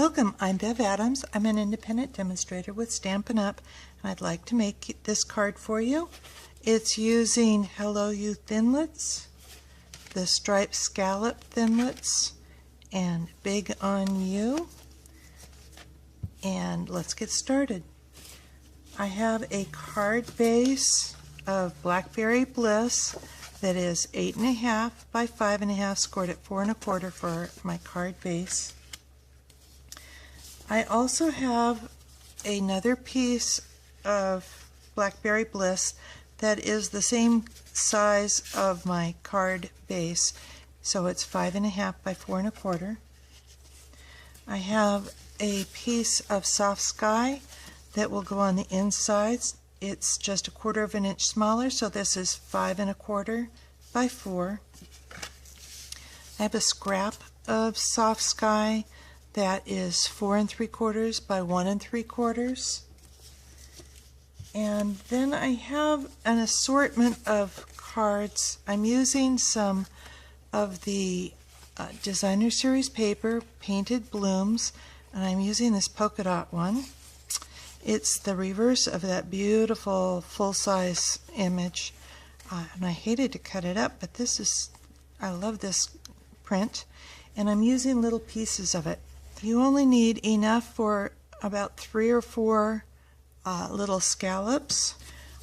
Welcome, I'm Bev Adams. I'm an independent demonstrator with Stampin' Up! And I'd like to make this card for you. It's using Hello You Thinlits, the Striped Scallop Thinlits, and Big on You. And let's get started. I have a card base of Blackberry Bliss that is 8.5 by 5.5, scored at 4 1/4 for my card base. I also have another piece of Blackberry Bliss that is the same size of my card base, so it's 5.5 by 4 1/4. I have a piece of Soft Sky that will go on the insides. It's just 1/4 inch smaller, so this is 5 1/4 by 4. I have a scrap of Soft Sky that is 4 3/4 by 1 3/4. And then I have an assortment of cards. I'm using some of the Designer Series paper, Painted Blooms, and I'm using this polka dot one. It's the reverse of that beautiful full-size image, and I hated to cut it up, but I love this print, and I'm using little pieces of it. You only need enough for about 3 or 4 little scallops.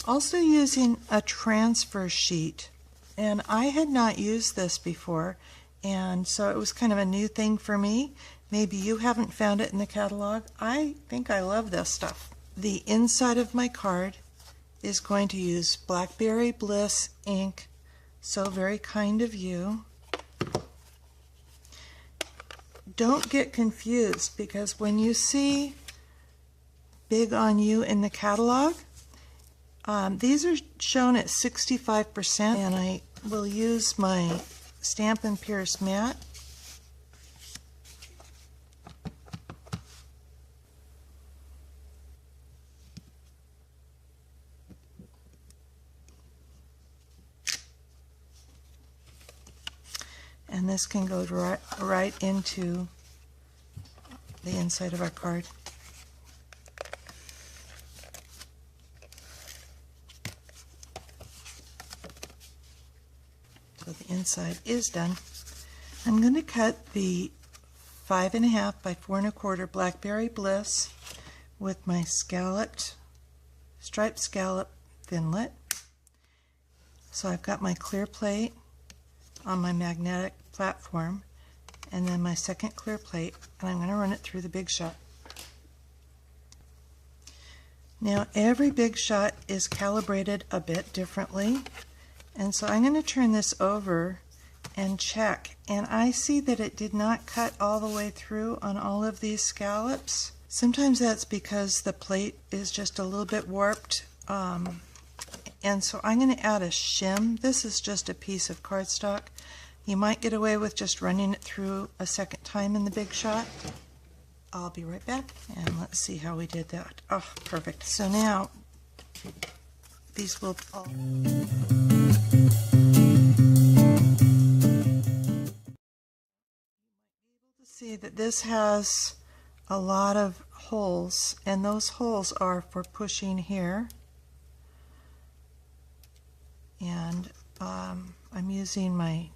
Also using a transfer sheet, and I had not used this before, and so it was kind of a new thing for me. Maybe you haven't found it in the catalog. I think I love this stuff. The inside of my card is going to use Blackberry Bliss ink, so very kind of you. Don't get confused, because when you see Big on You in the catalog, these are shown at 65%, and I will use my Stampin' Pierce mat. And this can go right into the inside of our card. So the inside is done. I'm going to cut the 5.5 by 4 1/4 Blackberry Bliss with my Striped Scallop Thinlit. So I've got my clear plate on my magnetic platform, and then my second clear plate, and I'm going to run it through the Big Shot. Now every Big Shot is calibrated a bit differently, and so I'm going to turn this over and check, and I see that it did not cut all the way through on all of these scallops. Sometimes that's because the plate is just a little bit warped, and so I'm going to add a shim. This is just a piece of cardstock. You might get away with just running it through a second time in the Big Shot. I'll be right back, and let's see how we did that. Oh, perfect. So now these will all... See that this has a lot of holes, and those holes are for pushing here. And I'm using my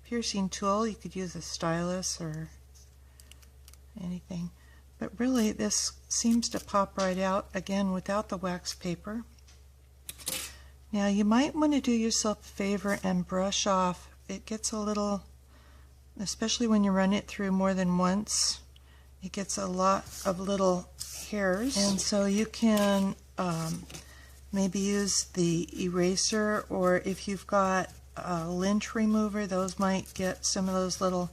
piercing tool. You could use a stylus or anything, but really this seems to pop right out again without the wax paper. Now you might want to do yourself a favor and brush off. It gets a little, especially when you run it through more than once, it gets a lot of little hairs, and so you can maybe use the eraser, or if you've got a lint remover, those might get some of those little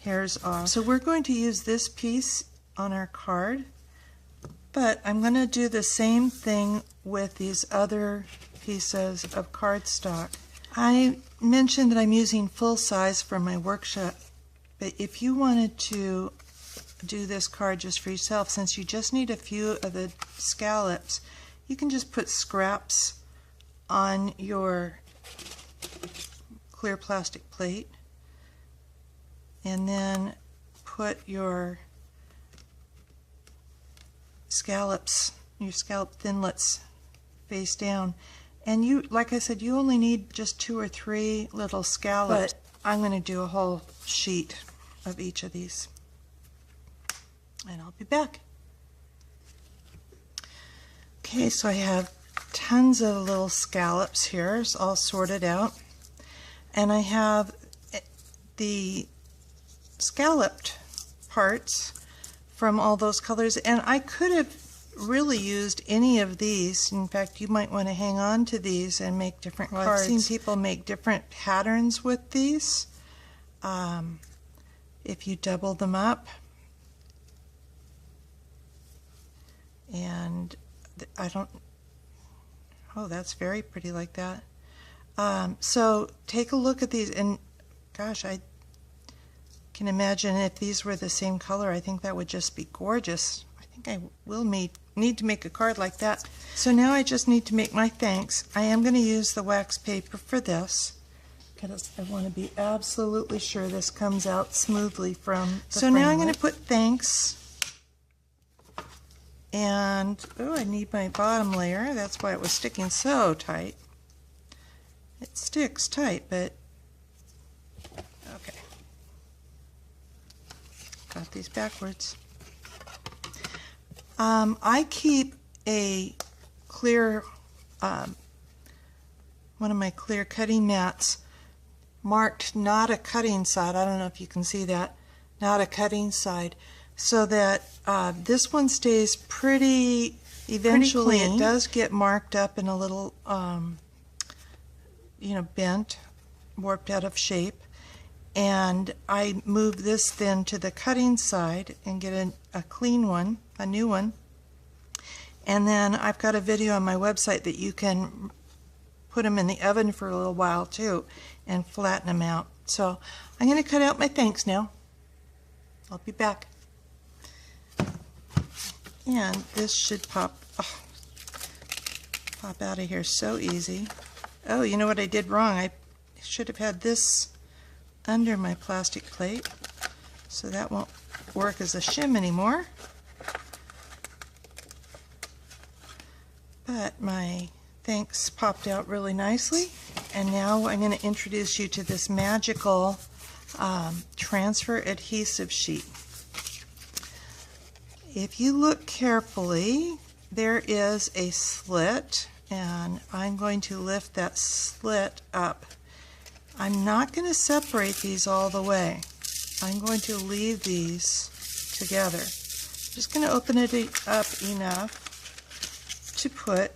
hairs off. So we're going to use this piece on our card, but I'm going to do the same thing with these other pieces of cardstock. I mentioned that I'm using full size for my workshop, but if you wanted to do this card just for yourself, since you just need a few of the scallops, you can just put scraps on your clear plastic plate, and then put your scallops, your scallop thinlits face down. And you, like I said, you only need just 2 or 3 little scallops. But I'm going to do a whole sheet of each of these. And I'll be back. Okay, so I have tons of little scallops here, it's all sorted out. And I have the scalloped parts from all those colors, and I could have really used any of these. In fact, you might want to hang on to these and make different cards. I've seen people make different patterns with these. If you double them up, and I don't, oh, that's very pretty like that. So take a look at these, and gosh, I can imagine if these were the same color, I think that would just be gorgeous. I think I will need to make a card like that. So now I just need to make my thanks. I am going to use the wax paper for this because I want to be absolutely sure this comes out smoothly from the framework. Now I'm going to put thanks. And, oh, I need my bottom layer. That's why it was sticking so tight. It sticks tight, but okay. Got these backwards. I keep a clear, one of my clear cutting mats marked not a cutting side. I don't know if you can see that. Not a cutting side. So that this one stays pretty, eventually it does get marked up in a little, you know, bent, warped out of shape. And I move this then to the cutting side and get a clean one, a new one. And then I've got a video on my website that you can put them in the oven for a little while too and flatten them out. So I'm going to cut out my thanks now. I'll be back. And this should pop out of here so easy. Oh, you know what I did wrong? I should have had this under my plastic plate, so that won't work as a shim anymore. But my thanks popped out really nicely, and now I'm going to introduce you to this magical transfer adhesive sheet. If you look carefully, there is a slit, and I'm going to lift that slit up. I'm not going to separate these all the way. I'm going to leave these together. I'm just going to open it up enough to put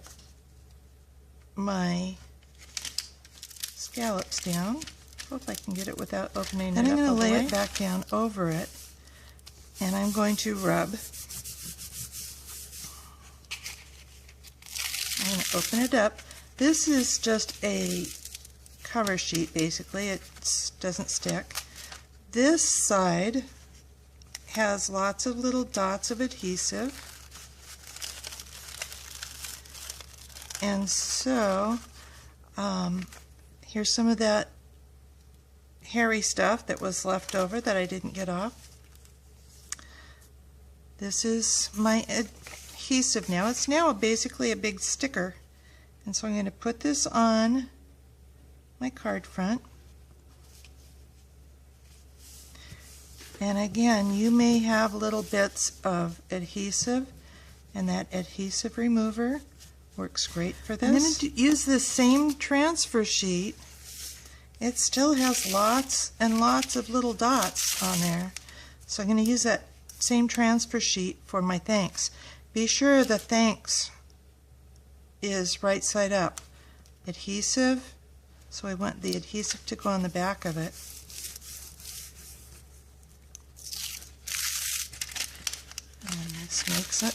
my scallops down. Hope I can get it without opening it up. Then I'm going to lay it back down over it, and I'm going to rub. I'm going to open it up. This is just a cover sheet, basically. It doesn't stick. This side has lots of little dots of adhesive. And so, here's some of that hairy stuff that was left over that I didn't get off. This is my adhesive now. It's now basically a big sticker. And so I'm going to put this on my card front. And again, you may have little bits of adhesive, and that adhesive remover works great for this. I'm going to use this same transfer sheet. It still has lots and lots of little dots on there. So I'm going to use that same transfer sheet for my thanks. Be sure the thanks is right side up. Adhesive, so I want the adhesive to go on the back of it. And this makes it.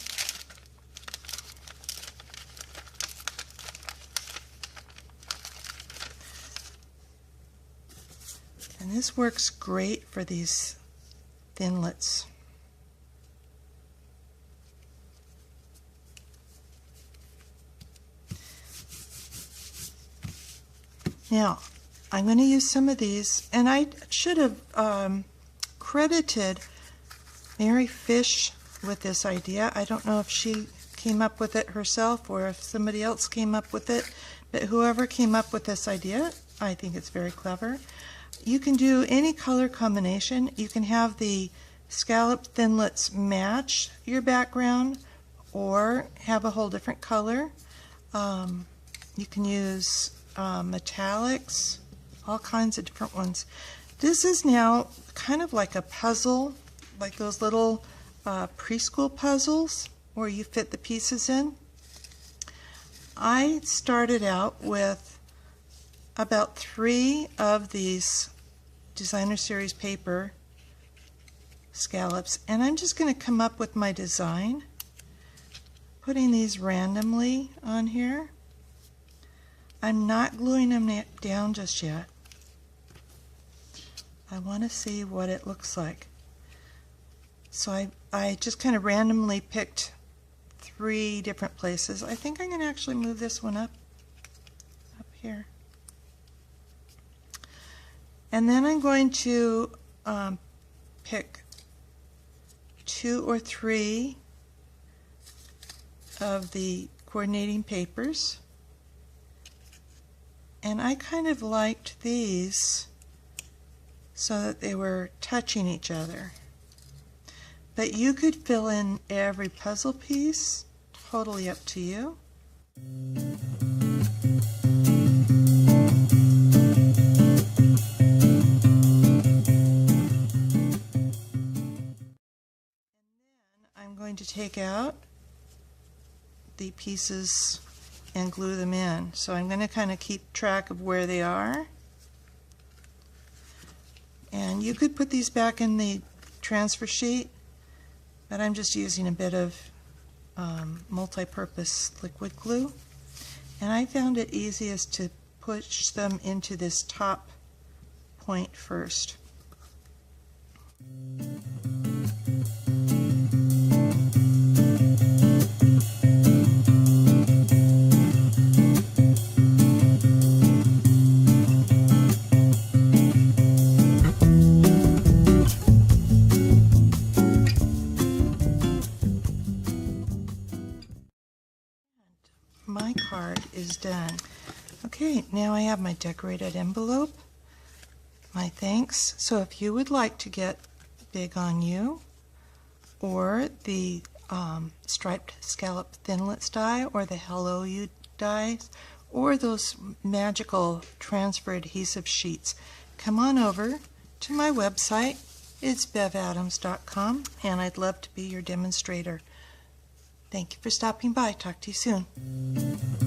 And this works great for these thinlits. Now, I'm going to use some of these, and I should have credited Mary Fish with this idea. I don't know if she came up with it herself or if somebody else came up with it, but whoever came up with this idea, I think it's very clever. You can do any color combination. You can have the scallop thinlits match your background or have a whole different color. You can use metallics, all kinds of different ones. This is now kind of like a puzzle, like those little preschool puzzles where you fit the pieces in. I started out with about 3 of these designer series paper scallops, and I'm just going to come up with my design, putting these randomly on here. I'm not gluing them down just yet. I want to see what it looks like. So I just kind of randomly picked 3 different places. I think I'm going to actually move this one up here. And then I'm going to pick 2 or 3 of the coordinating papers. And I kind of liked these so that they were touching each other. But you could fill in every puzzle piece, totally up to you. I'm going to take out the pieces and glue them in. So I'm going to kind of keep track of where they are. And you could put these back in the transfer sheet, but I'm just using a bit of multi-purpose liquid glue. And I found it easiest to push them into this top point first. My card is done. Okay, now I have my decorated envelope, my thanks. So if you would like to get Big on You or the Striped Scallop Thinlit die or the Hello You dies or those magical transfer adhesive sheets, come on over to my website. It's bevadams.com, and I'd love to be your demonstrator. Thank you for stopping by. Talk to you soon.